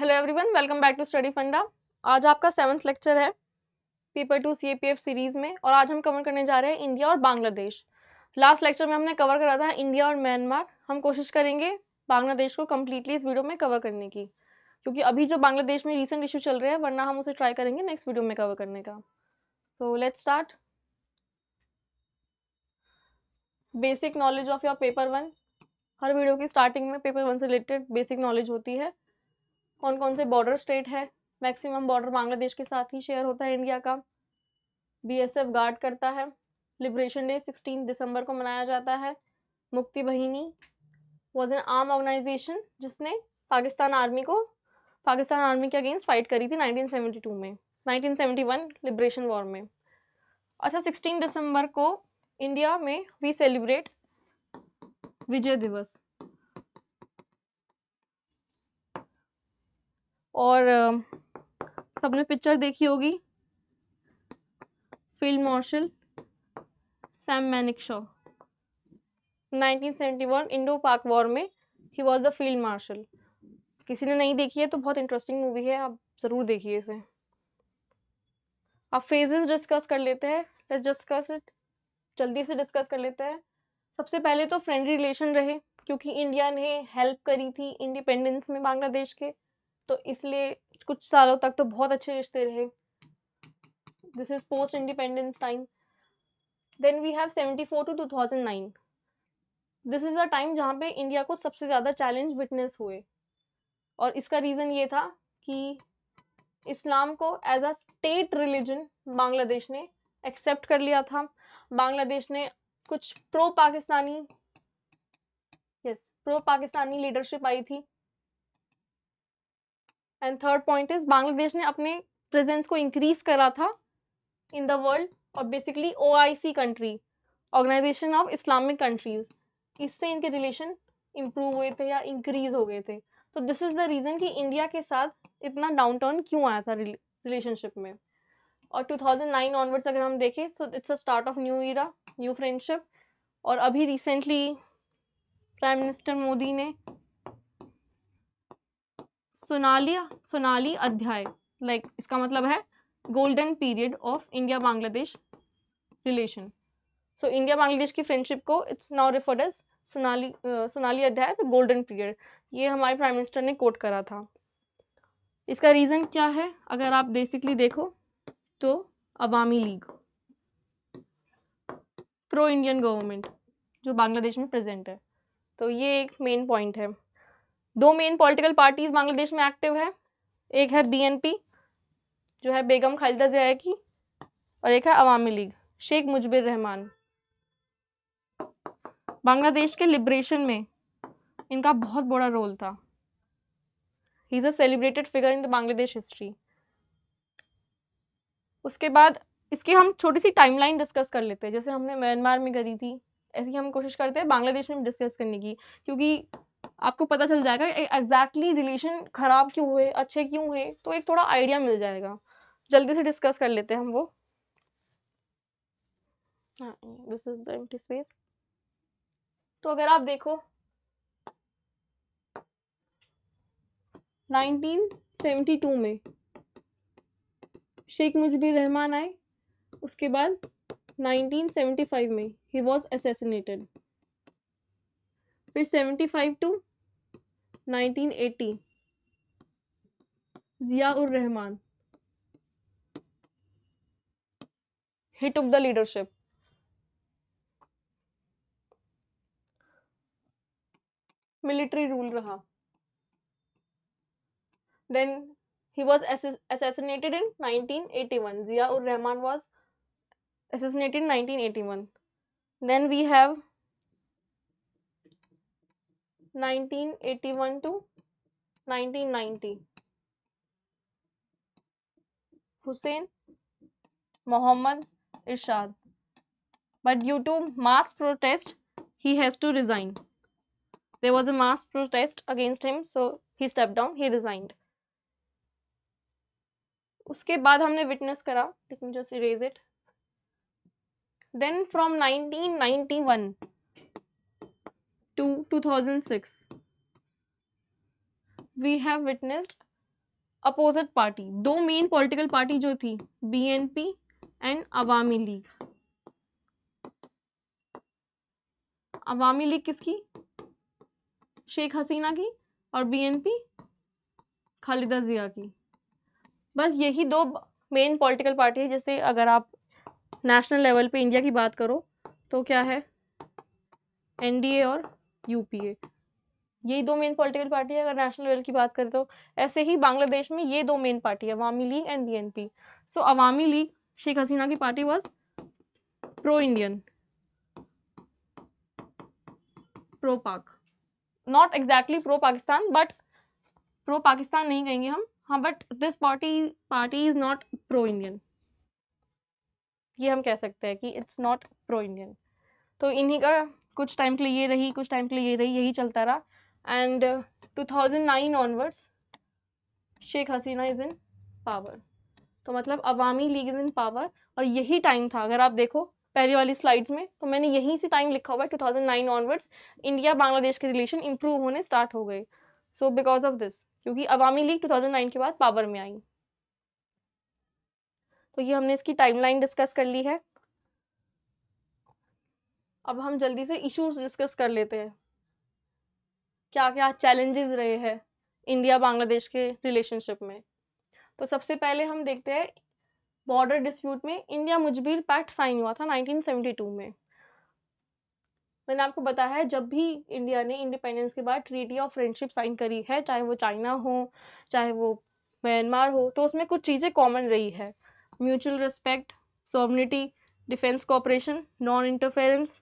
Hello everyone, welcome back to study funda. आज आपका 7th lecture है पेपर 2 सीएपीएफ सीरीज में और आज हम कवर करने जा रहे हैं इंडिया और बांग्लादेश। लास्ट लेक्चर में हमने कवर करा था इंडिया और म्यांमार। हम कोशिश करेंगे बांग्लादेश को कम्प्लीटली इस वीडियो में कवर करने की, क्योंकि अभी जो बांग्लादेश में रिसेंट इशू चल रहे हैं, वरना हम उसे ट्राई करेंगे नेक्स्ट वीडियो में कवर करने का। So let's start. Basic knowledge of your paper 1। Her video की स्टार्टिंग में पेपर 1 से रिलेटेड बेसिक नॉलेज होती है। कौन कौन से बॉर्डर स्टेट है, मैक्सिमम बॉर्डर बांग्लादेश के साथ ही शेयर होता है इंडिया का। बीएसएफ गार्ड करता है। लिबरेशन डे 16 दिसंबर को मनाया जाता है। मुक्ति बहिनी वॉज एन आर्म ऑर्गेनाइजेशन जिसने पाकिस्तान आर्मी के अगेंस्ट फाइट करी थी 1972 में, 1971 लिबरेशन वॉर में। अच्छा, 16 दिसंबर को इंडिया में वी सेलिब्रेट विजय दिवस। और सबने पिक्चर देखी होगी, फील्ड मार्शल सैम मैनिकशॉ। 1971 इंडो पाक वॉर में he was the field marshal. किसी ने नहीं देखी है तो बहुत इंटरेस्टिंग मूवी है, आप ज़रूर देखिए इसे। अब फेजेस डिस्कस कर लेते हैं। लेट्स डिस्कस इट, जल्दी से डिस्कस कर लेते हैं। सबसे पहले तो फ्रेंडली रिलेशन रहे, क्योंकि इंडिया ने हेल्प करी थी इंडिपेंडेंस में बांग्लादेश के, तो इसलिए कुछ सालों तक तो बहुत अच्छे रिश्ते रहे। This is post independence time. Then we have 74 to 2009। This is a time जहाँ पे इंडिया को सबसे ज़्यादा चैलेंज विटनेस हुए, और इसका रीज़न ये था कि इस्लाम को as a state religion Bangladesh ने एक्सेप्ट कर लिया था। बांग्लादेश ने कुछ प्रो पाकिस्तानी लीडरशिप आई थी। And third point is Bangladesh ने अपने प्रेजेंस को इंक्रीज करा था इन द वर्ल्ड, और basically OIC country, organisation of Islamic countries, इससे इनके रिलेशन इंप्रूव हुए थे या इंक्रीज हो गए थे। तो दिस इज द रीजन कि इंडिया के साथ इतना डाउन टर्न क्यों आया था रिलेशनशिप में। और 2009 ऑनवर्ड्स अगर हम देखें, so it's a start of new era, new friendship. और अभी रिसेंटली प्राइम मिनिस्टर मोदी ने सोनाली अध्याय, लाइक इसका मतलब है golden period of India Bangladesh relation. So India Bangladesh की फ्रेंडशिप को it's now referred as Sonali Adhyay, golden period. ये हमारे प्राइम मिनिस्टर ने कोट करा था। इसका रीज़न क्या है, अगर आप बेसिकली देखो तो अवामी लीग, प्रो इंडियन गवर्नमेंट जो बांग्लादेश में प्रेजेंट है, तो ये एक मेन पॉइंट है। दो मेन पॉलिटिकल पार्टीज बांग्लादेश में एक्टिव है, एक है BNP जो है बेगम खालिदा जिया की, और एक है अवामी लीग शेख मुजिबुर रहमान। बांग्लादेश के लिबरेशन में इनका बहुत बड़ा रोल था। He is a celebrated figure in the Bangladesh history. उसके बाद इसकी हम छोटी सी टाइमलाइन डिस्कस कर लेते हैं, जैसे हमने म्यांमार में करी थी, ऐसी हम कोशिश करते हैं बांग्लादेश में डिस्कस करने की, क्योंकि आपको पता चल जाएगा एग्जैक्टली रिलेशन खराब क्यों हुए, अच्छे क्यों हुए, तो एक थोड़ा आइडिया मिल जाएगा। जल्दी से डिस्कस कर लेते हैं हम वो। This is the empty space. तो अगर आप देखो 1972 में शेख मुजिबुर रहमान आए, उसके बाद 1975 में ही वॉज असैसिनेटेड, फिर 75 to 1980 जिया उर Rahman he took the leadership. Military rule रहा। Then he was assassinated in 1981. Zia ur Rahman was assassinated in 1981. Then we have 1981 to 1990 Hussein Mohammad Irshad, but due to mass protest he has to resign. There was a mass protest against him, so he stepped down, he resigned. उसके बाद हमने witness करा, let me just erase it. Then from 1991 to 2006 we have witnessed opposite party, दो main political party जो थी, BNP and Awami league. Awami league किसकी? शेख हसीना की, और बीएनपी खालिदा जिया की। बस यही दो मेन पॉलिटिकल पार्टी है। जैसे अगर आप नेशनल लेवल पे इंडिया की बात करो तो क्या है, एनडीए और यूपीए, यही दो मेन पॉलिटिकल पार्टी है अगर नेशनल लेवल की बात करें तो। ऐसे ही बांग्लादेश में ये दो मेन पार्टी है, Awami League and BNP. So Awami League, Sheikh Hasina की पार्टी, was pro Indian, pro Pak, not exactly pro Pakistan, but pro Pakistan नहीं कहेंगे हम, हाँ, but this party is not pro Indian, ये हम कह सकते हैं कि इट्स नॉट प्रो इंडियन। तो इन्हीं का कुछ टाइम के लिए ये रही, कुछ टाइम के लिए ये रही, यही चलता रहा। And 2009 onwards Sheikh Hasina is in power, तो मतलब Awami League is in power. और यही टाइम था, अगर आप देखो पहली वाली स्लाइड्स में, तो मैंने यहीं से टाइम लिखा हुआ है, 2009 ऑनवर्ड्स इंडिया बांग्लादेश के रिलेशन इंप्रूव होने स्टार्ट हो गए। सो बिकॉज ऑफ दिस, क्योंकि अवामी लीग 2009 के बाद पावर में आई। तो ये हमने इसकी टाइमलाइन डिस्कस कर ली है। अब हम जल्दी से इश्यूज डिस्कस कर लेते हैं, क्या क्या चैलेंजेस रहे हैं इंडिया बांग्लादेश के रिलेशनशिप में। तो सबसे पहले हम देखते हैं बॉर्डर डिस्प्यूट में इंडिया मुजबिर पैक्ट साइन हुआ था 1972 में। मैंने आपको बताया है, जब भी इंडिया ने इंडिपेंडेंस के बाद ट्रीटी ऑफ फ्रेंडशिप साइन करी है, चाहे वो चाइना हो, चाहे वो म्यांमार हो, तो उसमें कुछ चीज़ें कॉमन रही है, mutual respect, sovereignty, defence cooperation, non interference,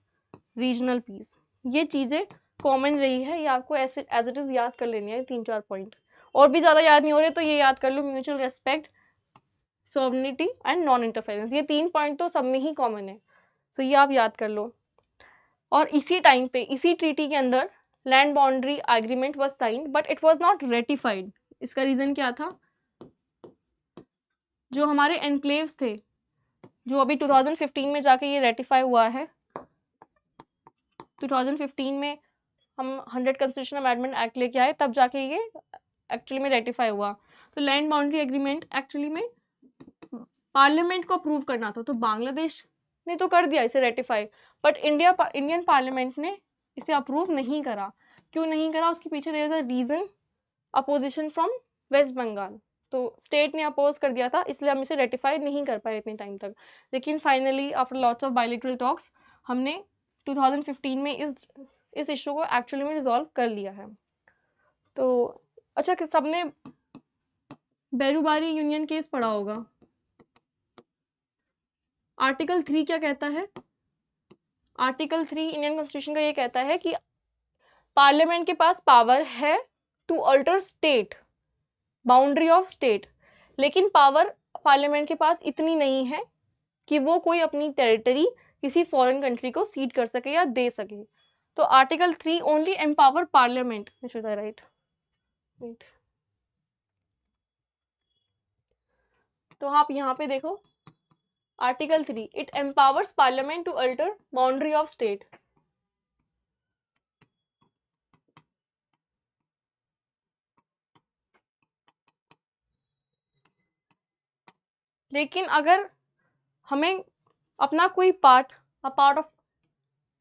regional piece. ये चीज़ें कॉमन रही है, ये आपको ऐसे एज इट इज़ याद कर लेनी है, 3-4 पॉइंट। और भी ज़्यादा याद नहीं हो रहे तो ये याद कर लो, mutual respect, sovereignty and non interference, ये 3 पॉइंट तो सब में ही कॉमन है, सो ये आप याद कर लो। और इसी टाइम पे, इसी ट्रीटी के अंदर land boundary agreement was signed, but it was not ratified. इसका रीज़न क्या था? जो हमारे एनक्लेव्स थे, जो अभी 2015 में जाके ये रेटिफाई हुआ है, 2015 में हम 100 कंस्टिट्यूशन अमेंडमेंट एक्ट लेके आए, तब जाके ये एक्चुअली में रेटिफाई हुआ। तो लैंड बाउंड्री एग्रीमेंट एक्चुअली में पार्लियामेंट को अप्रूव करना था, तो बांग्लादेश ने तो कर दिया इसे रेटिफाई, बट इंडियन पार्लियामेंट ने इसे अप्रूव नहीं करा। क्यों नहीं करा? उसके पीछे there is a reason, opposition from West Bengal. तो स्टेट ने अपोज कर दिया था, इसलिए हम इसे रेटिफाई नहीं कर पाए इतने टाइम तक। लेकिन finally after lots of bilateral talks हमने 2015 में इस इशू को एक्चुअली में रिजॉल्व कर लिया है। तो अच्छा, कि सबने बेरूबारी यूनियन केस पढ़ा होगा। आर्टिकल 3 क्या कहता है? आर्टिकल 3 इंडियन कॉन्स्टिट्यूशन का ये कहता है कि पार्लियामेंट के पास पावर है to alter state boundary of state, लेकिन पावर पार्लियामेंट के पास इतनी नहीं है कि वो कोई अपनी टेरिटरी किसी फॉरेन कंट्री को सीड कर सके या दे सके। तो article 3 only empower parliament, should I right? तो आप यहाँ पे देखो, article 3 it empowers parliament to alter boundary of state. लेकिन अगर हमें अपना कोई पार्ट ऑफ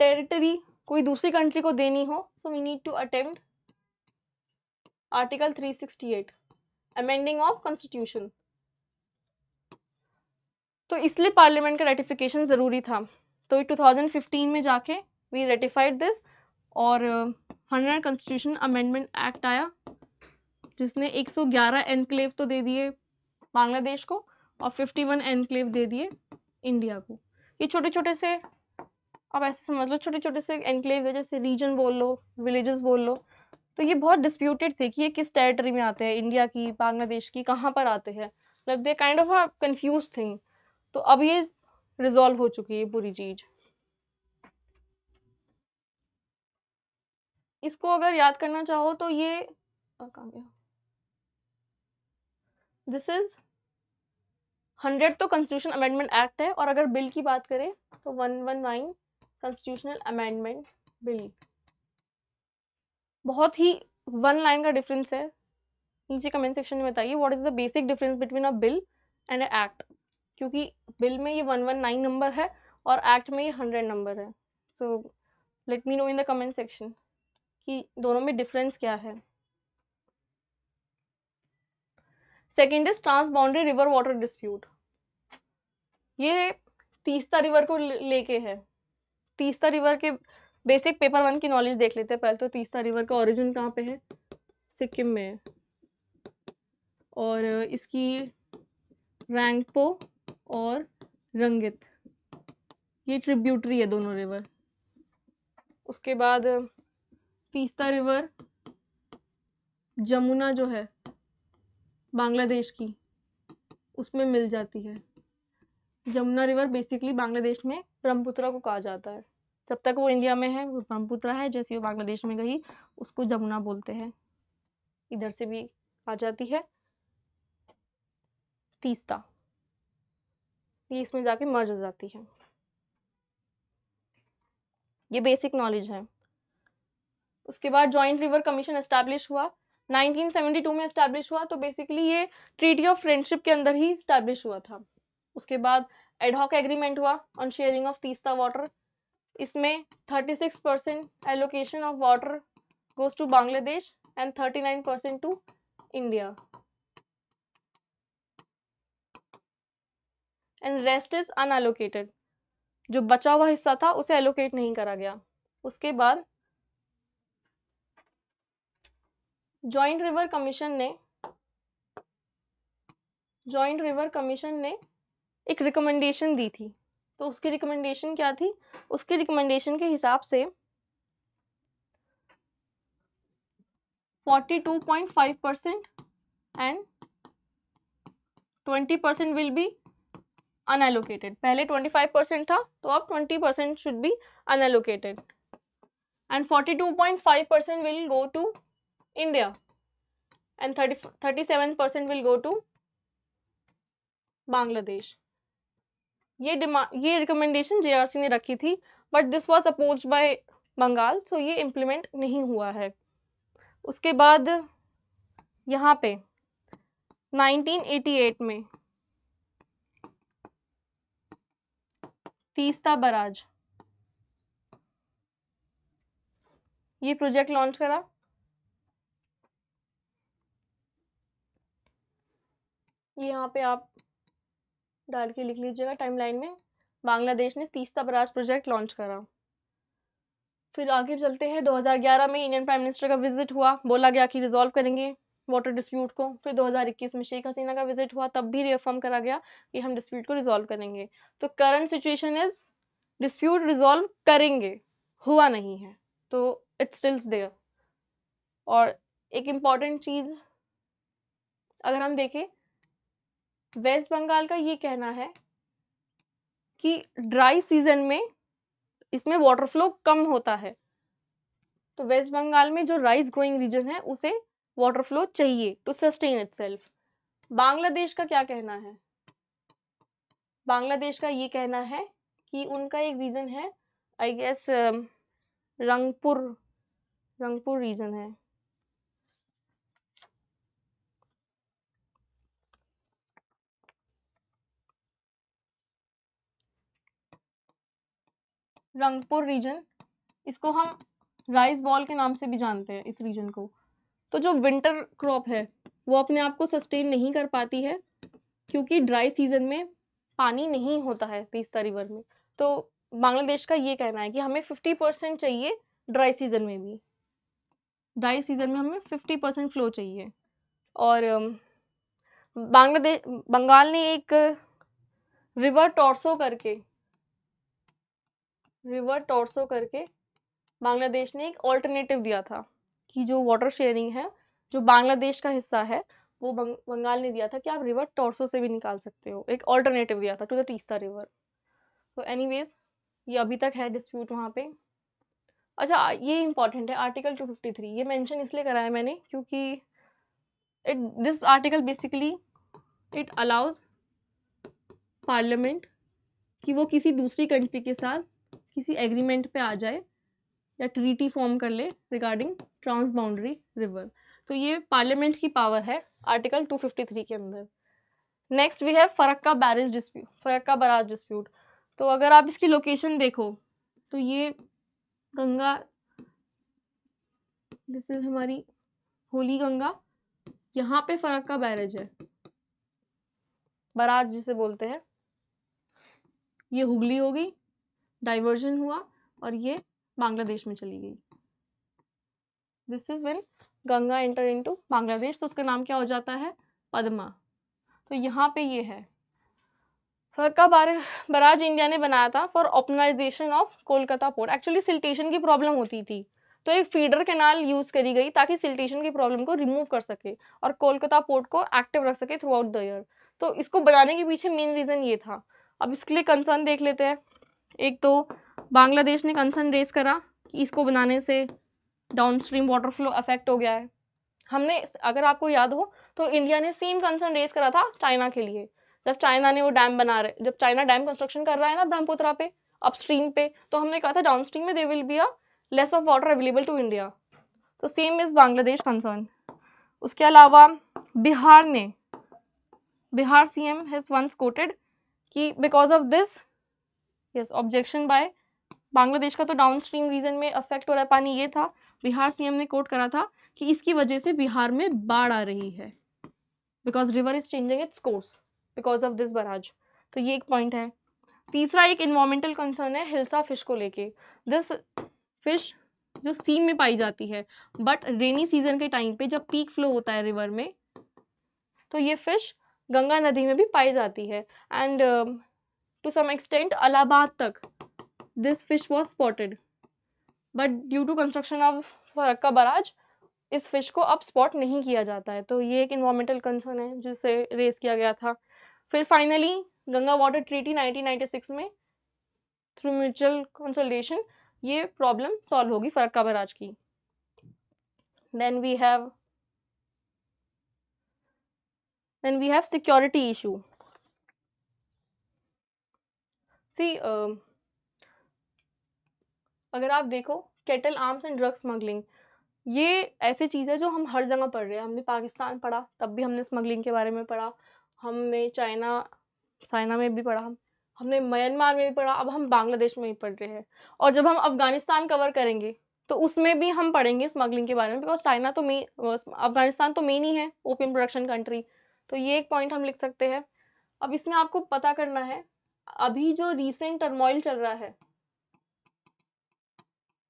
टेरिटरी कोई दूसरी कंट्री को देनी हो, so we need to attempt article 368 amending of constitution. तो इसलिए पार्लियामेंट का रेटिफिकेशन ज़रूरी था। तो 2015 में जाके वी रेटिफाइड दिस, और 100 कॉन्स्टिट्यूशन अमेंडमेंट एक्ट आया, जिसने 111 एनक्लेव तो दे दिए बांग्लादेश को और 51 एनक्लेव दे दिए इंडिया को। ये छोटे छोटे से, अब ऐसे समझ लो, छोटे छोटे से एनक्लेव है, जैसे रीजन बोल लो, विलेजेस बोल लो। तो ये बहुत डिस्प्यूटेड थे कि ये किस टेरिटरी में आते हैं, इंडिया की, बांग्लादेश की, कहाँ पर आते हैं, मतलब they kind of a confuse thing. तो अब ये रिजॉल्व हो चुकी है पूरी चीज। इसको अगर याद करना चाहो तो ये कहाँ गया, दिस इज 100 तो कॉन्स्टिट्यूशन अमेंडमेंट एक्ट है, और अगर बिल की बात करें तो 119 कॉन्स्टिट्यूशनल अमेंडमेंट बिल। बहुत ही 1 लाइन का डिफरेंस है नीचे कमेंट सेक्शन में बताइए what is the basic difference between a bill and a act, क्योंकि बिल में ये 119 नंबर है और एक्ट में ये 100 नंबर है। So let me know in the comment section कि दोनों में डिफरेंस क्या है। Second is transboundary river water dispute. ये तीस्ता रिवर को लेके है। तीस्ता रिवर के बेसिक पेपर 1 की नॉलेज देख लेते हैं पहले। तो तीस्ता रिवर का ओरिजिन कहाँ पे है? सिक्किम में है। और इसकी रैंगपो और रंगित ये ट्रिब्यूटरी है दोनों रिवर। उसके बाद तीस्ता रिवर जमुना जो है बांग्लादेश की उसमें मिल जाती है। जमुना रिवर बेसिकली बांग्लादेश में ब्रह्मपुत्रा को कहा जाता है। जब तक वो इंडिया में है वो ब्रह्मपुत्रा है, जैसे वो बांग्लादेश में गई उसको जमुना बोलते हैं। इधर से भी आ जाती है तीस्ता, ये इसमें जाके मर्ज हो जाती है। ये बेसिक नॉलेज है। उसके बाद जॉइंट रिवर कमीशन एस्टैब्लिश हुआ 1972 में एस्टैब्लिश हुआ। तो बेसिकली ये ट्रीटी ऑफ फ्रेंडशिप के अंदर ही एस्टैब्लिश हुआ था। उसके बाद एडहॉक एग्रीमेंट हुआ on sharing of Teesta water. इसमें 36% allocation of water goes to Bangladesh and 39% to India, and rest is unallocated। जो बचा हुआ हिस्सा था उसे एलोकेट नहीं करा गया। उसके बाद जॉइंट रिवर कमीशन ने एक रिकमेंडेशन दी थी। तो उसकी रिकमेंडेशन क्या थी? उसकी रिकमेंडेशन के हिसाब से 42.5% एंड 20% विल बी अनएलोकेटेड। पहले 25% था तो अब 20% should be unallocated and 42.5% will go to India and 37% will go to Bangladesh. ये रिकमेंडेशन जेआरसी ने रखी थी, but this was opposed by Bengal, so ये इम्प्लीमेंट नहीं हुआ है। उसके बाद यहाँ पे 1988 में तीस्ता बराज ये प्रोजेक्ट लॉन्च करा। ये यहाँ पे आप डाल के लिख लीजिएगा टाइमलाइन में, बांग्लादेश ने तीस्ता बराज प्रोजेक्ट लॉन्च करा। फिर आगे चलते हैं 2011 में इंडियन प्राइम मिनिस्टर का विजिट हुआ, बोला गया कि रिजॉल्व करेंगे वाटर डिस्प्यूट को। फिर 2021 में शेख हसीना का विजिट हुआ, तब भी रिअफर्म करा गया कि हम डिस्प्यूट को रिजॉल्व करेंगे। तो current situation is dispute resolve करेंगे, हुआ नहीं है, तो इट स्टिल्स देयर। और एक इम्पॉर्टेंट चीज अगर हम देखें, वेस्ट बंगाल का ये कहना है कि ड्राई सीजन में इसमें वाटर फ्लो कम होता है। तो वेस्ट बंगाल में जो राइस ग्रोइंग रीजन है उसे वाटर फ्लो चाहिए टू सस्टेन इटसेल्फ। बांग्लादेश का क्या कहना है? बांग्लादेश का ये कहना है कि उनका एक रीजन है, आई गेस रंगपुर रीजन है। रंगपुर रीजन, इसको हम राइस बॉल के नाम से भी जानते हैं इस रीजन को। तो जो विंटर क्रॉप है वो अपने आप को सस्टेन नहीं कर पाती है, क्योंकि ड्राई सीजन में पानी नहीं होता है तीस्ता रिवर में। तो बांग्लादेश का ये कहना है कि हमें 50% चाहिए ड्राई सीजन में भी। ड्राई सीजन में हमें 50% फ्लो चाहिए। और बंगाल ने एक रिवर टॉर्सो करके बांग्लादेश ने एक ऑल्टरनेटिव दिया था कि जो वाटर शेयरिंग है, जो बांग्लादेश का हिस्सा है, वो बंगाल ने दिया था कि आप रिवर टॉर्सो से भी निकाल सकते हो। एक ऑल्टरनेटिव दिया था टू द तीस्ता रिवर। तो एनीवेज ये अभी तक है डिस्प्यूट वहाँ पे। अच्छा, ये इंपॉर्टेंट है आर्टिकल 253। ये मेंशन इसलिए करा है मैंने क्योंकि this article basically it allows parliament कि वो किसी दूसरी कंट्री के साथ किसी एग्रीमेंट पे आ जाए या ट्रीटी फॉर्म कर ले रिगार्डिंग ट्रांसबाउंड्री रिवर। तो ये पार्लियामेंट की पावर है आर्टिकल 253 के अंदर। Next we have Farakka barrage dispute, Farakka barrage dispute. तो अगर आप इसकी लोकेशन देखो तो ये गंगा, दिस इज हमारी होली गंगा, यहाँ पे फरक्का बैरेज है, बराज जिसे बोलते हैं। ये हुगली हो गई, डाइवर्जन हुआ और ये बांग्लादेश में चली गई। This is when Ganga enter into Bangladesh, तो उसका नाम क्या हो जाता है, पद्मा। तो यहाँ पे ये है फरक्का बराज इंडिया ने बनाया था for optimisation of Kolkata port. Actually siltation की प्रॉब्लम होती थी, तो एक फीडर कैनाल यूज करी गई ताकि सिल्टेशन की प्रॉब्लम को रिमूव कर सके और कोलकाता पोर्ट को एक्टिव रख सके थ्रू आउट द ईयर। तो इसको बनाने के पीछे मेन रीजन ये था। अब इसके लिए कंसर्न देख लेते हैं। एक तो बांग्लादेश ने कंसर्न रेज करा कि इसको बनाने से डाउनस्ट्रीम वाटर फ्लो अफेक्ट हो गया है। हमने, अगर आपको याद हो तो इंडिया ने सेम कंसर्न रेज करा था चाइना के लिए, जब चाइना ने वो डैम बना रहे, जब चाइना डैम कंस्ट्रक्शन कर रहा है ना ब्रह्मपुत्रा पे अपस्ट्रीम पे, तो हमने कहा था डाउनस्ट्रीम में there will be a less of water available to India. तो सेम इज बांग्लादेश कंसर्न। उसके अलावा बिहार ने, Bihar CM has once quoted कि because of this, yes, objection by Bangladesh का तो डाउनस्ट्रीम रीजन में अफेक्ट हो रहा है पानी, ये था। बिहार सीएम ने कोट करा था कि इसकी वजह से बिहार में बाढ़ आ रही है, because river is changing its course because of this barrage. तो ये एक पॉइंट है। तीसरा एक इन्वायरमेंटल कंसर्न है हिल्सा फिश को लेके। दिस फिश जो सी में पाई जाती है, बट रेनी सीजन के टाइम पे जब पीक फ्लो होता है रिवर में, तो ये फिश गंगा नदी में भी पाई जाती है। And to some extent Allahabad तक this fish was spotted, but due to construction of Farakka barrage इस फिश को अब स्पॉट नहीं किया जाता है। तो ये एक इन्वायरमेंटल कंसर्न है जिसे रेज किया गया था। फिर फाइनली गंगा वाटर ट्रीटी 1996 में थ्रू म्यूचुअल कंसल्टेशन ये प्रॉब्लम सॉल्व होगी फरक्का बराज की। Then we have security issue. See अगर आप देखो cattle arms and drug smuggling, ये ऐसी चीज़ है जो हम हर जगह पढ़ रहे हैं। हमने पाकिस्तान पढ़ा तब भी हमने स्मगलिंग के बारे में पढ़ा, हमने चाइना में भी पढ़ा, हमने म्यांमार में भी पढ़ा, अब हम बांग्लादेश में भी पढ़ रहे हैं। और जब हम अफगानिस्तान कवर करेंगे तो उसमें भी हम पढ़ेंगे स्मगलिंग के बारे में, बिकॉज चाइना तो अफगानिस्तान तो मेन ही है ओपियम प्रोडक्शन कंट्री। तो ये एक पॉइंट हम लिख सकते हैं। अब इसमें आपको पता करना है, अभी जो रिसेंट टर्मोइल चल रहा है,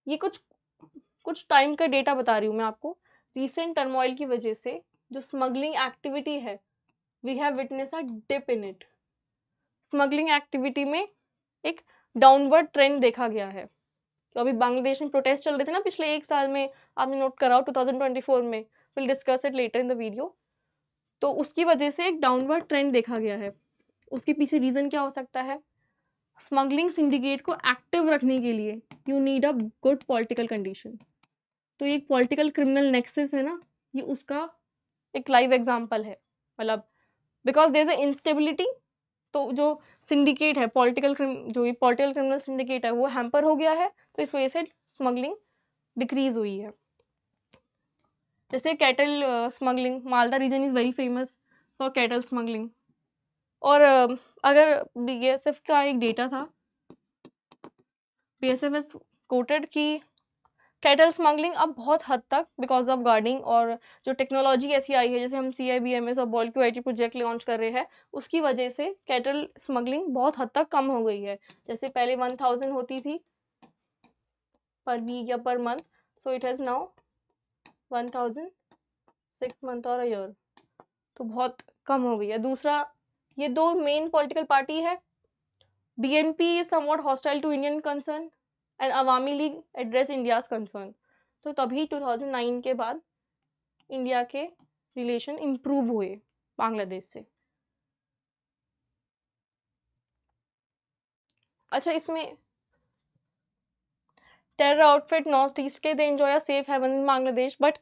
ये कुछ टाइम का डेटा बता रही हूँ मैं आपको। रिसेंट टर्मोइल की वजह से जो स्मगलिंग एक्टिविटी है, we have witness a dip in it. Smuggling activity में एक डाउनवर्ड ट्रेंड देखा गया है। तो अभी बांग्लादेश में प्रोटेस्ट चल रहे थे ना पिछले एक साल में, आपने नोट करा 2024 में, will discuss it later in the video. तो उसकी वजह से एक डाउनवर्ड ट्रेंड देखा गया है। उसके पीछे रीजन क्या हो सकता है? स्मगलिंग सिंडिकेट को एक्टिव रखने के लिए you need a good political condition. तो ये एक पॉलिटिकल क्रिमिनल नेक्सस है ना, ये उसका एक लाइव एग्जांपल है। मतलब because there is a instability, तो जो सिंडिकेट है जो ये पॉलिटिकल क्रिमिनल सिंडिकेट है वो हैम्पर हो गया है, तो इस वजह से स्मगलिंग डिक्रीज हुई है। जैसे cattle smuggling, Malda region is very famous for cattle smuggling. और अगर बीएसएफ का एक डेटा था, बीएसएफ इज कोटेड कि कैटल स्मगलिंग अब बहुत हद तक बिकॉज ऑफ गार्डिंग और जो टेक्नोलॉजी ऐसी आई है, जैसे हम CIBMS और बॉल QIT प्रोजेक्ट लॉन्च कर रहे हैं, उसकी वजह से कैटल स्मगलिंग बहुत हद तक कम हो गई है। जैसे पहले 1000 होती थी पर वीक या per month, so it has now 1000 6 month और अ ईयर, तो बहुत कम हो गई है। दूसरा, ये दो मेन पॉलिटिकल पार्टी है, BNP is somewhat hostile to Indian concern and Awami League address India's concern. तो तभी 2009 के बाद इंडिया के रिलेशन इम्प्रूव हुए बांग्लादेश से। अच्छा, इसमें टेरर आउटफिट नॉर्थ ईस्ट के, they enjoy a safe heaven in Bangladesh, but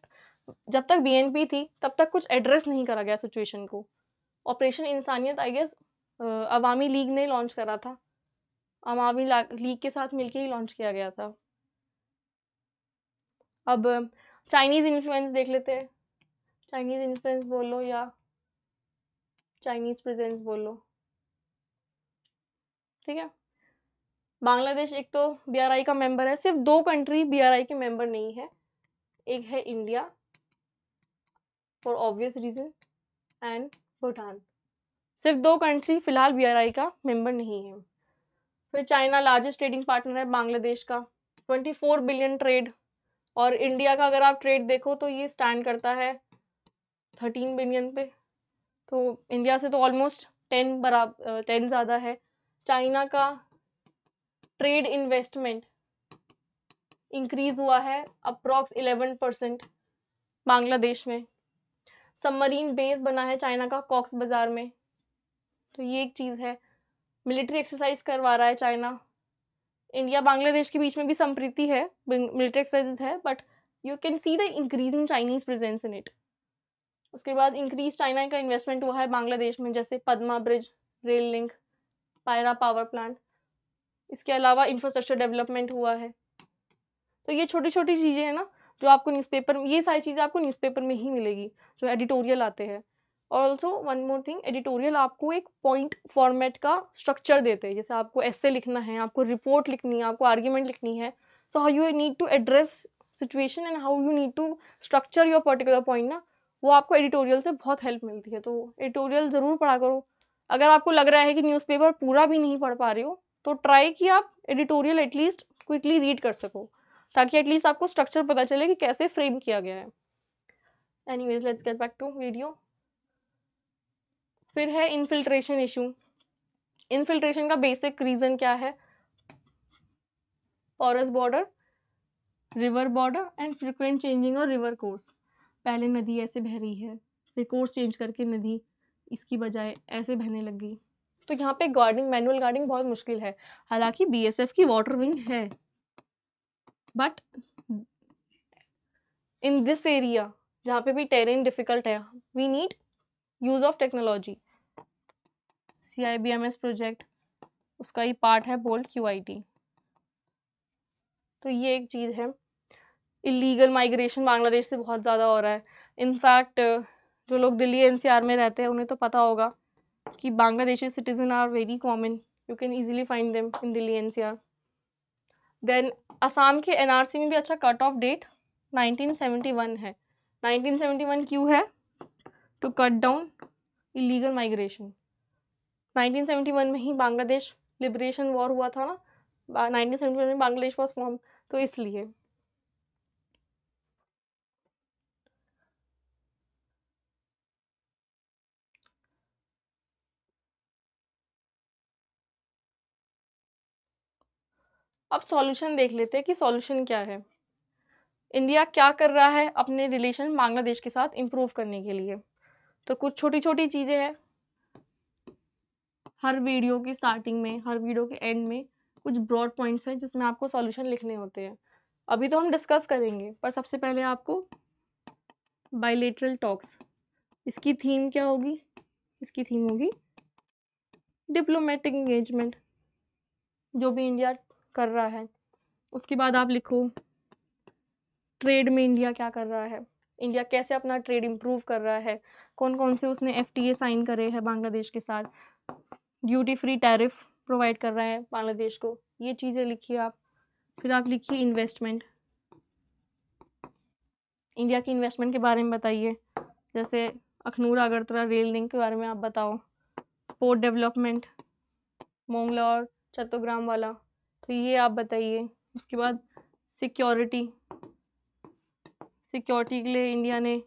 जब तक BNP थी तब तक कुछ एड्रेस नहीं करा गया सिचुएशन को। ऑपरेशन इंसानियत आई गेस अवामी लीग ने लॉन्च करा था, अवामी लीग के साथ मिलके ही लॉन्च किया गया था। अब चाइनीज इन्फ्लुएंस देख लेते हैं। चाइनीज़ इन्फ्लुएंस बोलो या चाइनीज़ प्रेजेंस बोलो, ठीक है। बांग्लादेश एक तो BRI का मेंबर है, सिर्फ 2 कंट्री BRI के मेंबर नहीं है, एक है India for obvious reason and Bhutan. सिर्फ 2 कंट्री फिलहाल BRI का मेंबर नहीं है। फिर चाइना लार्जेस्ट ट्रेडिंग पार्टनर है बांग्लादेश का, 24 बिलियन ट्रेड, और इंडिया का अगर आप ट्रेड देखो तो ये स्टैंड करता है 13 बिलियन पे, तो इंडिया से तो ऑलमोस्ट 10 ज़्यादा है। चाइना का ट्रेड इन्वेस्टमेंट इंक्रीज हुआ है अप्रॉक्स 11% बांग्लादेश में। सबमरीन बेस बना है चाइना का कॉक्स बाजार में, तो ये एक चीज़ है। मिलिट्री एक्सरसाइज करवा रहा है चाइना। इंडिया बांग्लादेश के बीच में भी संप्रीति है, मिलिट्री एक्सरसाइज है, but you can see the increasing Chinese presence in it. उसके बाद इंक्रीज चाइना का इन्वेस्टमेंट हुआ है बांग्लादेश में, जैसे पद्मा ब्रिज, रेल लिंक, पायरा पावर प्लांट। इसके अलावा इंफ्रास्ट्रक्चर डेवलपमेंट हुआ है। तो ये छोटी छोटी चीज़ें हैं ना जो आपको न्यूज़पेपर में, ये सारी चीज़ें आपको न्यूज़पेपर में ही मिलेगी जो एडिटोरियल आते हैं। और also one more thing, editorial आपको एक पॉइंट फॉर्मेट का स्ट्रक्चर देते हैं, जैसे आपको एसे लिखना है, आपको रिपोर्ट लिखनी है, आपको आर्ग्यूमेंट लिखनी है, so how you need to address situation and how you need to structure your particular point ना, वो आपको एडिटोरियल से बहुत हेल्प मिलती है। तो एडिटोरियल ज़रूर पढ़ा करो। अगर आपको लग रहा है कि न्यूज़पेपर पूरा भी नहीं पढ़ पा रहे हो तो ट्राई कि आप एडिटोरियल एटलीस्ट क्विकली रीड कर सको, ताकि एटलीस्ट आपको स्ट्रक्चर पता चले कि कैसे फ्रेम किया गया है। Anyways let's get back to video. फिर है इनफिल्ट्रेशन इशू। इनफिल्ट्रेशन का बेसिक रीजन क्या है? Porous border, river border and frequent changing और रिवर कोर्स। पहले नदी ऐसे बह रही है, फिर कोर्स चेंज करके नदी इसकी बजाय ऐसे बहने लग गई, तो यहाँ पे गार्डिंग, मैनुअल गार्डिंग बहुत मुश्किल है। हालांकि BSF की वाटर विंग है, बट इन दिस एरिया जहाँ पे भी टेरेन डिफिकल्ट है, we need use of technology. CIBMS project, उसका ही पार्ट है बोल्ट QIT। तो ये एक चीज़ है। इलीगल माइग्रेशन बांग्लादेश से बहुत ज़्यादा हो रहा है। इनफैक्ट जो लोग दिल्ली NCR में रहते हैं उन्हें तो पता होगा कि Bangladeshi citizen are very common, you can easily find them in Delhi NCR। Then Assam के NRC में भी अच्छा कट ऑफ डेट 1971 है। 1971 क्यों है? To cut down illegal migration. 1971 में ही बांग्लादेश लिबरेशन वॉर हुआ था ना, 1971 में बांग्लादेश वॉज फॉर्म, तो इसलिए। अब सॉल्यूशन देख लेते हैं कि सॉल्यूशन क्या है। इंडिया क्या कर रहा है अपने रिलेशन बांग्लादेश के साथ इम्प्रूव करने के लिए? तो कुछ छोटी छोटी चीज़ें हैं। हर वीडियो की स्टार्टिंग में, हर वीडियो के एंड में कुछ ब्रॉड पॉइंट्स हैं जिसमें आपको सॉल्यूशन लिखने होते हैं। अभी तो हम डिस्कस करेंगे, पर सबसे पहले आपको बायलेटरल टॉक्स, इसकी थीम क्या होगी? इसकी थीम होगी डिप्लोमेटिक एंगेजमेंट, जो भी इंडिया कर रहा है। उसके बाद आप लिखो ट्रेड में इंडिया क्या कर रहा है, इंडिया कैसे अपना ट्रेड इम्प्रूव कर रहा है, कौन कौन से उसने FTA साइन करे हैं बांग्लादेश के साथ, ड्यूटी फ्री टैरिफ प्रोवाइड कर रहा है बांग्लादेश को, ये चीज़ें लिखिए आप। फिर आप लिखिए इन्वेस्टमेंट, इंडिया की इन्वेस्टमेंट के बारे में बताइए, जैसे अखनूर अगरतला रेल लिंक के बारे में आप बताओ, पोर्ट डेवलपमेंट मोंगला और चट्टोग्राम वाला, तो ये आप बताइए। उसके बाद सिक्योरिटी, सिक्योरिटी के लिए इंडिया ने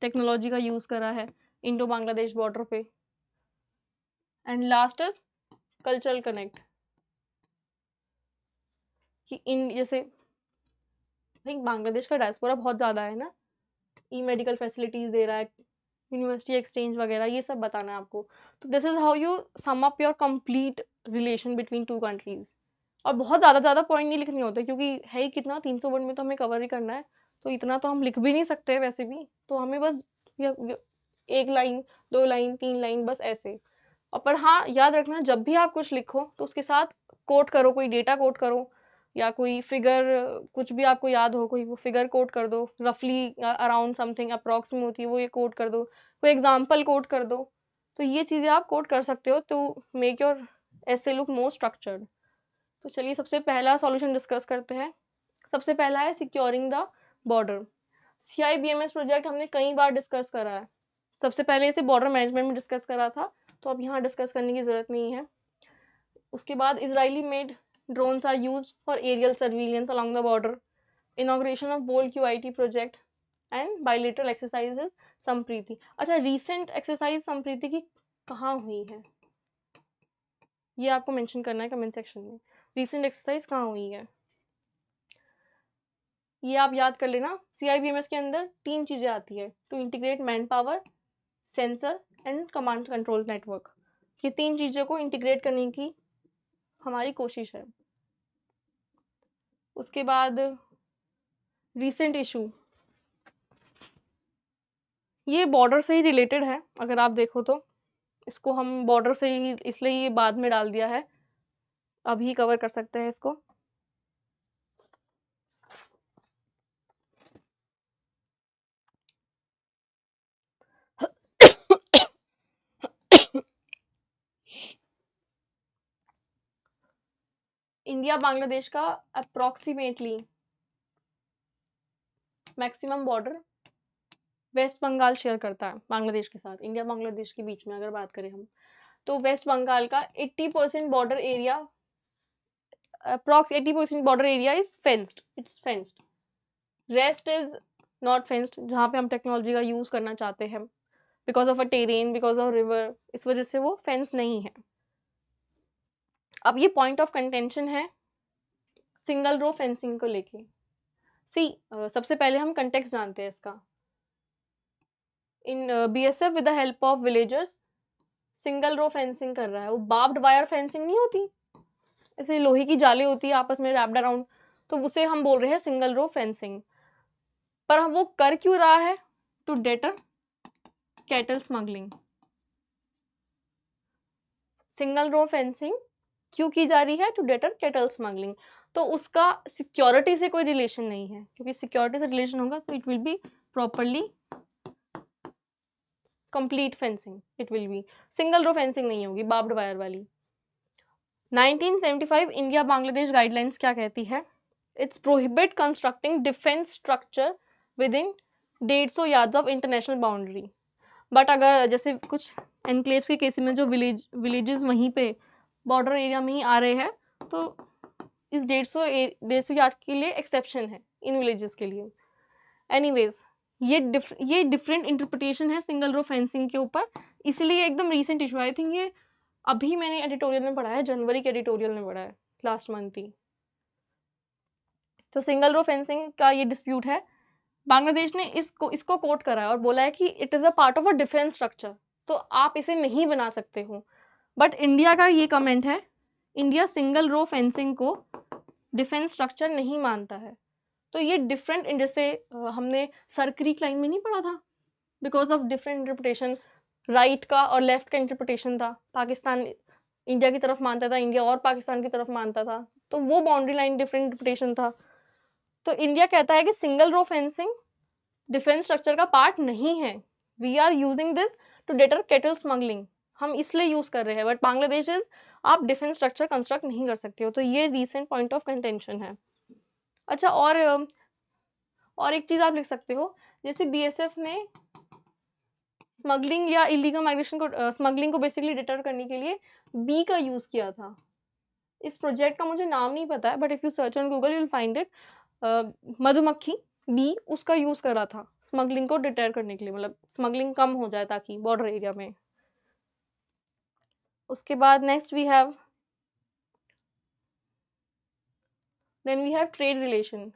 टेक्नोलॉजी का यूज़ करा है इंडो बांग्लादेश बॉर्डर पे। And last is cultural connect, कि इन जैसे भाई बांग्लादेश का डायस्पोरा बहुत ज़्यादा है ना, मेडिकल फैसिलिटीज़ दे रहा है, यूनिवर्सिटी एक्सचेंज वगैरह, ये सब बताना है आपको। तो this is how you sum up your complete relation between 2 countries. और बहुत ज़्यादा पॉइंट नहीं लिखने होते, क्योंकि है ही कितना, 300 वर्ड में तो हमें कवर ही करना है, तो इतना तो हम लिख भी नहीं सकते वैसे भी, तो हमें बस 1 लाइन, 2 लाइन, 3 लाइन, बस ऐसे। और पर हाँ, याद रखना जब भी आप कुछ लिखो तो उसके साथ कोट करो, कोई डेटा कोट करो, या कोई फिगर, कुछ भी आपको याद हो, कोई वो फिगर कोट कर दो, रफली अराउंड समथिंग अप्रॉक्स में होती है वो, ये कोट कर दो, कोई एग्जांपल कोट कर दो। तो ये चीज़ें आप कोट कर सकते हो टू मेक योर ऐसे लुक मोर स्ट्रक्चर्ड। तो चलिए सबसे पहला सॉल्यूशन डिस्कस करते हैं। सबसे पहला है securing the border. CIBMS project हमने कई बार डिस्कस करा है। सबसे पहले इसे बॉर्डर मैनेजमेंट में डिस्कस करा था, तो अब यहाँ डिस्कस करने की ज़रूरत नहीं है। उसके बाद Israeli made drones are used for aerial surveillance along the border. Inauguration of bold QIT project and bilateral exercises Sampriti. अच्छा, recent exercise संप्रीति की कहाँ हुई है, ये आपको मेंशन करना है कमेंट सेक्शन में। recent exercise कहाँ हुई है ये आप याद कर लेना। CIBMS के अंदर 3 चीज़ें आती है, to integrate manpower, sensor and command control network. ये 3 चीज़ों को इंटीग्रेट करने की हमारी कोशिश है। उसके बाद रीसेंट इशू, ये बॉर्डर से ही रिलेटेड है। अगर आप देखो तो इसको हम बॉर्डर से ही, इसलिए ये बाद में डाल दिया है, अभी कवर कर सकते हैं इसको। इंडिया बांग्लादेश का approximately maximum border West Bengal share करता है बांग्लादेश के साथ। इंडिया बांग्लादेश के बीच में अगर बात करें हम, तो वेस्ट बंगाल का 80% border area, approx 80% border area is fenced, it's fenced. Rest is not fenced, जहाँ पे हम टेक्नोलॉजी का यूज करना चाहते हैं, because of a terrain, because of river, इस वजह से वो फेंस नहीं है। अब ये पॉइंट ऑफ कंटेंशन है सिंगल रो फेंसिंग को लेके। सबसे पहले हम कंटेक्स्ट जानते हैं इसका। इन BSF with the help of villagers single row fencing कर रहा है। वो बार्ब्ड वायर फेंसिंग नहीं होती, ऐसे लोहे की जाली होती है आपस में रैप्ड अराउंड, तो उसे हम बोल रहे हैं सिंगल रो फेंसिंग। पर हम वो कर क्यों रहा है? To deter cattle smuggling. Single row fencing क्यों की जा रही है? To deter cattle smuggling. तो उसका सिक्योरिटी से कोई रिलेशन नहीं है, क्योंकि सिक्योरिटी से रिलेशन होगा तो it will be properly complete fencing, it will be single row fencing नहीं होगी बार्ब्ड वायर वाली। 1975 इंडिया बांग्लादेश गाइडलाइंस क्या कहती है? It's prohibit constructing defence structure with in 150 yards of international boundary. But अगर जैसे कुछ एनक्लेव्स के केस में जो विलेजेस वहीं पे बॉर्डर एरिया में ही आ रहे हैं, तो इस 150 यार्ड के लिए एक्सेप्शन है इन विलेजेस के लिए। एनीवेज, ये डिफरेंट इंटरप्रिटेशन है सिंगल रो फेंसिंग के ऊपर, इसलिए एकदम रीसेंट इशू। आई थिंक ये अभी मैंने एडिटोरियल में पढ़ा है, जनवरी के एडिटोरियल में पढ़ा है, लास्ट मंथ ही। तो सिंगल रो फेंसिंग का ये डिस्प्यूट है। बांग्लादेश ने इसको कोट करा है और बोला है कि it is a part of a defence structure, तो आप इसे नहीं बना सकते हो। बट इंडिया का ये कमेंट है, इंडिया सिंगल रो फेंसिंग को डिफेंस स्ट्रक्चर नहीं मानता है। तो ये डिफरेंट, जैसे हमने सर क्रीक लाइन में नहीं पढ़ा था, because of different interpretation, right का और लेफ्ट का इंटरप्रिटेशन था। पाकिस्तान इंडिया की तरफ मानता था, इंडिया और पाकिस्तान की तरफ मानता था, तो वो बाउंड्री लाइन डिफरेंट इंटरप्रिटेशन था। तो इंडिया कहता है कि single row fencing defence structure का पार्ट नहीं है, we are using this to deter cattle smuggling, हम इसलिए यूज कर रहे हैं। बट बांग्लादेश इज, आप डिफेंस स्ट्रक्चर कंस्ट्रक्ट नहीं कर सकते हो। तो ये रीसेंट पॉइंट ऑफ कंटेंशन है। अच्छा, और एक चीज आप लिख सकते हो, जैसे BSF ने स्मगलिंग या इलीगल माइग्रेशन को, स्मगलिंग को बेसिकली डिटर करने के लिए बी का यूज किया था। इस प्रोजेक्ट का मुझे नाम नहीं पता है, but if you search on Google you will find it. मधुमक्खी बी उसका यूज करा था स्मगलिंग को डिटर करने के लिए, मतलब स्मगलिंग कम हो जाए ताकि बॉर्डर एरिया में। उसके बाद next we have trade relation.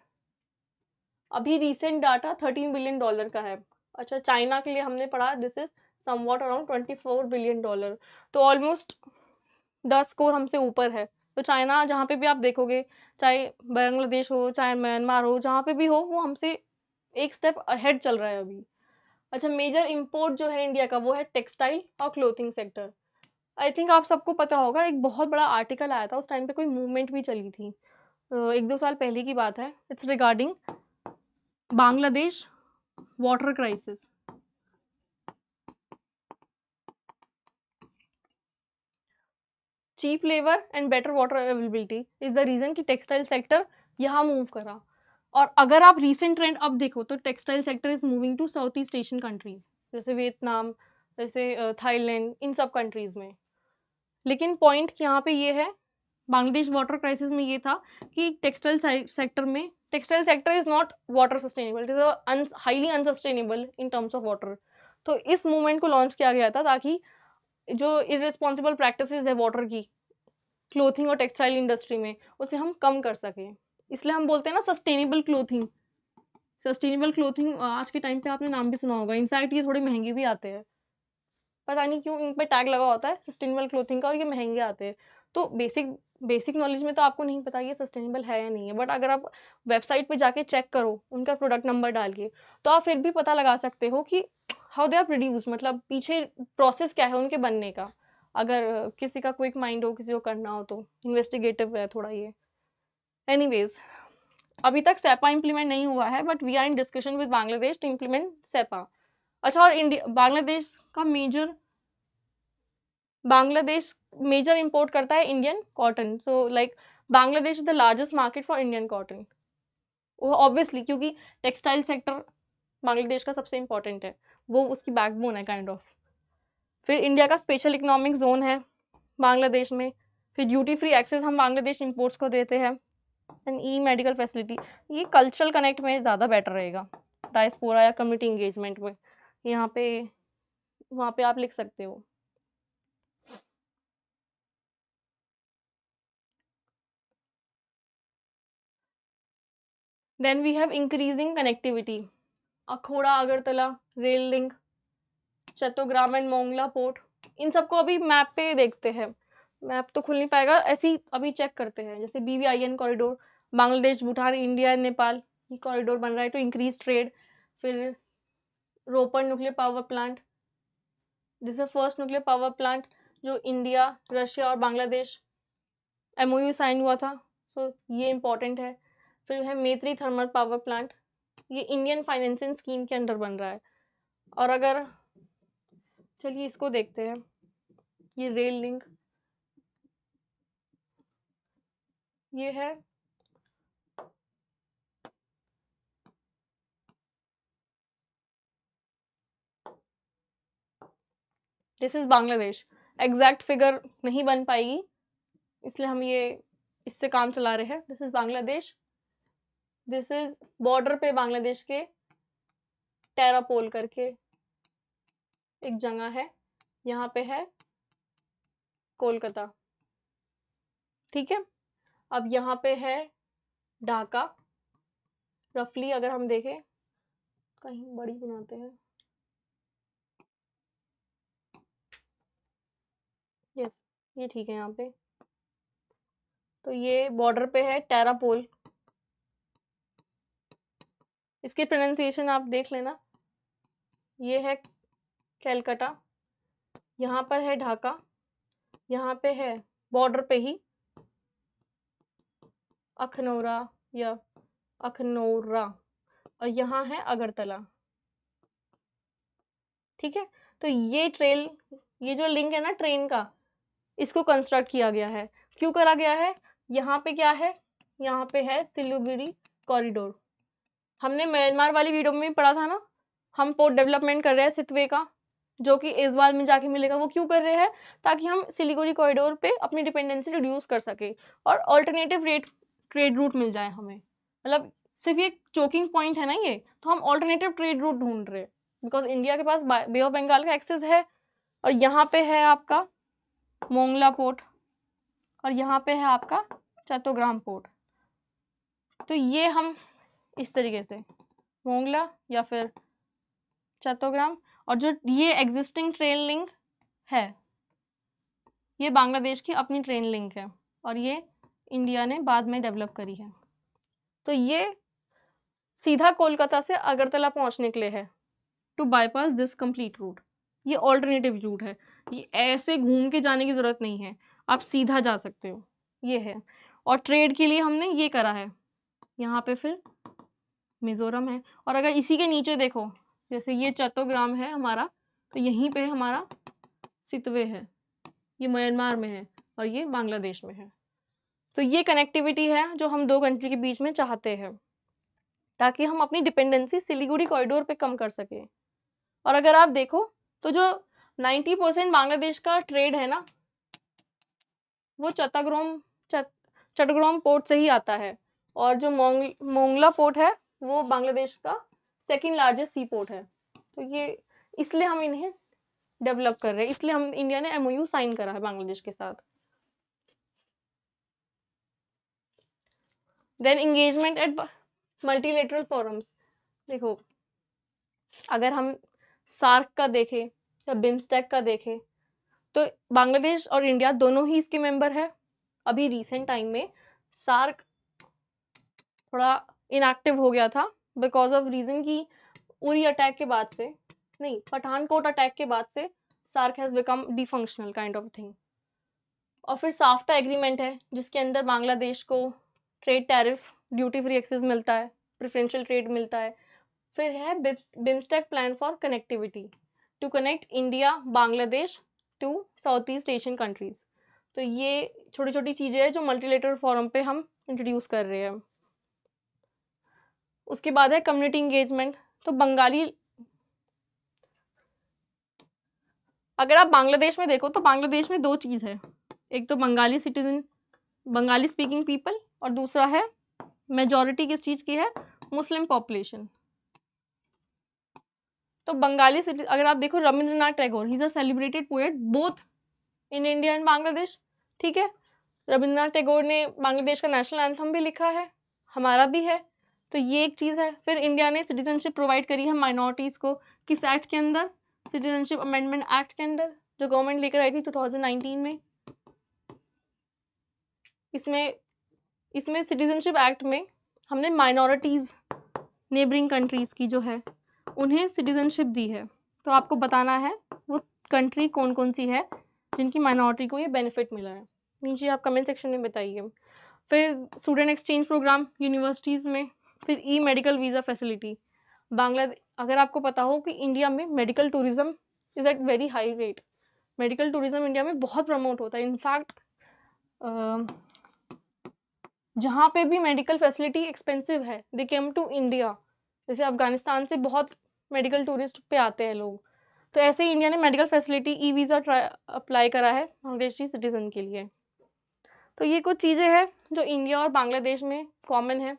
अभी रिसेंट डाटा $13 बिलियन का है। अच्छा, चाइना के लिए हमने पढ़ा this is somewhat around $24 billion, तो ऑलमोस्ट 10 स्कोर हमसे ऊपर है। तो चाइना जहाँ पे भी आप देखोगे, चाहे बांग्लादेश हो चाहे म्यांमार हो, जहाँ पे भी हो, वो हमसे एक स्टेप अहेड चल रहा है अभी। अच्छा, मेजर इंपोर्ट जो है इंडिया का वो है टेक्सटाइल और क्लोथिंग सेक्टर। आई थिंक आप सबको पता होगा, एक बहुत बड़ा आर्टिकल आया था उस टाइम पे, कोई मूवमेंट भी चली थी, 1-2 साल पहले की बात है। It's regarding Bangladesh water crisis. Cheap labour and better water availability is the reason कि टेक्सटाइल सेक्टर यहाँ मूव करा। और अगर आप रीसेंट ट्रेंड अब देखो तो textile sector is moving to south east Asian countries, जैसे वियतनाम, जैसे थाईलैंड, इन सब कंट्रीज में। लेकिन पॉइंट यहाँ पे ये है, बांग्लादेश वाटर क्राइसिस में ये था कि टेक्सटाइल सेक्टर में, textile sector is not water sustainable, it is highly unsustainable in terms of water. तो इस मूवमेंट को लॉन्च किया गया था ताकि जो इररिस्पॉन्सिबल प्रैक्टिसेस है वाटर की क्लोथिंग और टेक्सटाइल इंडस्ट्री में, उसे हम कम कर सकें। इसलिए हम बोलते हैं ना सस्टेनेबल क्लोथिंग। सस्टेनेबल क्लोथिंग आज के टाइम पे आपने नाम भी सुना होगा, इनफैक्ट ये थोड़े महंगे भी आते हैं, पता नहीं क्यों इन पे टैग लगा होता है सस्टेनेबल क्लोथिंग का, और ये महंगे आते हैं। तो बेसिक नॉलेज में तो आपको नहीं पता ये सस्टेनेबल है या नहीं है, बट अगर आप वेबसाइट पे जाके चेक करो उनका प्रोडक्ट नंबर डाल के, तो आप फिर भी पता लगा सकते हो कि हाउ दे आर प्रोड्यूस, मतलब पीछे प्रोसेस क्या है उनके बनने का। अगर किसी का क्विक माइंड हो, किसी को करना हो तो इन्वेस्टिगेटिव है थोड़ा ये। एनीवेज, अभी तक सेपा इम्प्लीमेंट नहीं हुआ है, but we are in discussion with Bangladesh to implement CEPA. अच्छा, और इंडिया, बांग्लादेश मेजर इंपोर्ट करता है Indian cotton. So like Bangladesh is the largest market for Indian cotton. वो ऑब्वियसली, क्योंकि टेक्सटाइल सेक्टर बांग्लादेश का सबसे इंपॉर्टेंट है, वो उसकी बैकबोन है काइंड ऑफ। फिर इंडिया का स्पेशल इकोनॉमिक जोन है बांग्लादेश में। फिर ड्यूटी फ्री एक्सेस हम बांग्लादेश इंपोर्ट्स को देते हैं, एंड ई मेडिकल फैसिलिटी। ये कल्चरल कनेक्ट में ज़्यादा बेटर रहेगा, डायस्पोरा या कम्युनिटी इंगेजमेंट में। यहाँ पे वहाँ पे आप लिख सकते हो। Then we have increasing connectivity, Akhaura Agartala rail link, Chattogram and Mongla port. इन सबको अभी मैप पे देखते हैं, मैप तो खुल नहीं पाएगा, ऐसे ही अभी चेक करते हैं। जैसे BVIN corridor, Bangladesh, Bhutan, India, Nepal, ये कॉरिडोर बन रहा है टू इंक्रीज ट्रेड। फिर Ropar nuclear power plant, this is first nuclear power plant जो इंडिया, रशिया और बांग्लादेश MOU साइन हुआ था, सो ये इंपॉर्टेंट है। फिर है मेत्री थर्मल पावर प्लांट, ये इंडियन फाइनेंसिंग स्कीम के अंडर बन रहा है। और अगर चलिए इसको देखते हैं, ये रेल लिंक, ये है this is Bangladesh. Exact figure नहीं बन पाएगी, इसलिए हम ये इससे काम चला रहे हैं। This is Bangladesh, this is border पे बांग्लादेश के टेरापोल करके एक जगह है, यहाँ पे है कोलकाता, ठीक है। अब यहाँ पे है ढाका, रफली अगर हम देखें, कहीं बड़ी बनाते हैं, यस ये ठीक है यहाँ पे। तो ये बॉर्डर पे है टेरापोल, इसकी प्रोनाउंसिएशन आप देख लेना। ये है कैलकाटा, यहाँ पर है ढाका, यहाँ पे है बॉर्डर पे ही अखनौरा या अखनौरा, और यहाँ है अगरतला, ठीक है। तो ये ट्रेल, ये जो लिंक है ना ट्रेन का, इसको कंस्ट्रक्ट किया गया है। क्यों करा गया है? यहाँ पे क्या है, यहाँ पे है सिलीगुड़ी कॉरिडोर। हमने म्यांमार वाली वीडियो में भी पढ़ा था ना, हम पोर्ट डेवलपमेंट कर रहे हैं सितवे का, जो कि इजवाल में जाके मिलेगा। वो क्यों कर रहे हैं? ताकि हम सिलीगुड़ी कॉरिडोर पे अपनी डिपेंडेंसी रिड्यूस कर सके और ऑल्टरनेटिव ट्रेड रूट मिल जाए हमें। मतलब सिर्फ ये चोकिंग पॉइंट है ना ये, तो हम ऑल्टरनेटिव ट्रेड रूट ढूंढ रहे हैं, बिकॉज इंडिया के पास बे ऑफ बंगाल का एक्सेस है, और यहाँ पे है आपका मोंगला पोर्ट, और यहाँ पे है आपका चट्टोग्राम पोर्ट। तो ये हम इस तरीके से मोंगला या फिर चट्टोग्राम, और जो ये एग्जिस्टिंग ट्रेन लिंक है, ये बांग्लादेश की अपनी ट्रेन लिंक है, और ये इंडिया ने बाद में डेवलप करी है। तो ये सीधा कोलकाता से अगरतला पहुंचने के लिए है, to bypass this complete route. ये ऑल्टरनेटिव रूट है, ये ऐसे घूम के जाने की जरूरत नहीं है, आप सीधा जा सकते हो, ये है। और ट्रेड के लिए हमने ये करा है, यहाँ पे फिर मिज़ोरम है। और अगर इसी के नीचे देखो, जैसे ये चट्टोग्राम है हमारा, तो यहीं पे हमारा सितवे है, ये म्यांमार में है और ये बांग्लादेश में है। तो ये कनेक्टिविटी है जो हम 2 कंट्री के बीच में चाहते हैं, ताकि हम अपनी डिपेंडेंसी सिलीगुड़ी कॉरिडोर पे कम कर सकें। और अगर आप देखो तो जो 90% बांग्लादेश का ट्रेड है ना, वो चट्टग्राम पोर्ट से ही आता है। और जो मोंगला पोर्ट है वो बांग्लादेश का सेकंड लार्जेस्ट सी पोर्ट है। तो ये इसलिए हम इन्हें डेवलप कर रहे हैं, इसलिए हम इंडिया ने एमओयू साइन करा है बांग्लादेश के साथ। Then engagement at multilateral forums. देखो, अगर हम सार्क का देखें या बिम्स्टेक का देखें, तो बांग्लादेश और इंडिया दोनों ही इसके मेंबर है। अभी रिसेंट टाइम में सार्क थोड़ा इनएक्टिव हो गया था बिकॉज ऑफ रीजन कि उरी अटैक के बाद से, नहीं, पठानकोट अटैक के बाद से SAARC has become dysfunctional kind of thing. और फिर साफ्टा एग्रीमेंट है जिसके अंदर बांग्लादेश को trade tariff, duty free access मिलता है, प्रेफरेंशियल ट्रेड मिलता है। फिर है BIMSTEC plan for connectivity to connect India Bangladesh to south east Asian countries. तो ये छोटी छोटी चीज़ें हैं जो मल्टीलेटरल फोरम पे हम इंट्रोड्यूस कर रहे हैं। उसके बाद है कम्युनिटी इंगेजमेंट। तो अगर आप बांग्लादेश में देखो तो बांग्लादेश में 2 चीज़ है, एक तो Bengali citizen, Bengali speaking people, और दूसरा है मेजॉरिटी किस चीज़ की है, मुस्लिम पॉपुलेशन। तो बंगाली सिटी, अगर आप देखो Rabindranath Tagore, he is a celebrated poet both in India and Bangladesh. ठीक है, रविंद्रनाथ टैगोर ने बांग्लादेश का नेशनल एंथम भी लिखा है, हमारा भी है। तो ये एक चीज़ है। फिर इंडिया ने सिटीजनशिप प्रोवाइड करी है माइनॉरिटीज़ को, किस एक्ट के अंदर, सिटीजनशिप अमेंडमेंट एक्ट के अंदर, जो गवर्नमेंट लेकर आई थी 2019 में। इसमें सिटीजनशिप एक्ट में हमने माइनॉरिटीज़ नेबरिंग कंट्रीज़ की जो है उन्हें सिटीजनशिप दी है। तो आपको बताना है वो कंट्री कौन कौन सी है जिनकी माइनॉरिटी को ये बेनिफिट मिला है, नीचे आप कमेंट सेक्शन में बताइए। फिर स्टूडेंट एक्सचेंज प्रोग्राम यूनिवर्सिटीज़ में। फिर e medical visa facility. Bangladesh, अगर आपको पता हो कि इंडिया में medical tourism is at very high rate, medical tourism India में बहुत प्रमोट होता है। इनफैक्ट जहाँ पे भी मेडिकल फैसिलिटी एक्सपेंसिव है दे केम टू इंडिया। जैसे अफगानिस्तान से बहुत मेडिकल टूरिस्ट पे आते हैं लोग, तो ऐसे ही इंडिया ने medical facility e visa apply करा है बांग्लादेशी सिटीज़न के लिए। तो ये कुछ चीज़ें हैं जो इंडिया और बांग्लादेश में कॉमन है।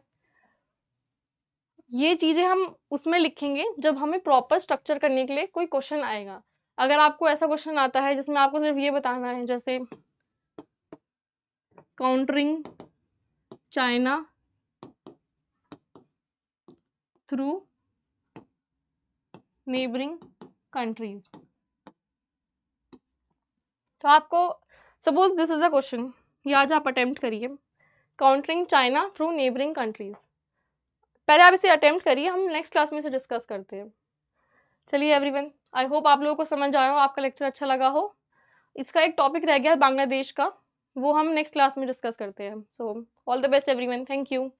ये चीज़ें हम उसमें लिखेंगे जब हमें प्रॉपर स्ट्रक्चर करने के लिए कोई क्वेश्चन आएगा। अगर आपको ऐसा क्वेश्चन आता है जिसमें आपको सिर्फ ये बताना है, जैसे countering China through neighbouring countries, तो आपको suppose this is a question, ये आज आप अटेम्प्ट करिए, countering China through neighbouring countries. पहले आप इसे अटेम्प्ट करिए, हम नेक्स्ट क्लास में इसे डिस्कस करते हैं। चलिए एवरीवन, आई होप आप लोगों को समझ आया हो, आपका लेक्चर अच्छा लगा हो। इसका एक टॉपिक रह गया है बांग्लादेश का, वो हम नेक्स्ट क्लास में डिस्कस करते हैं। So all the best everyone, thank you.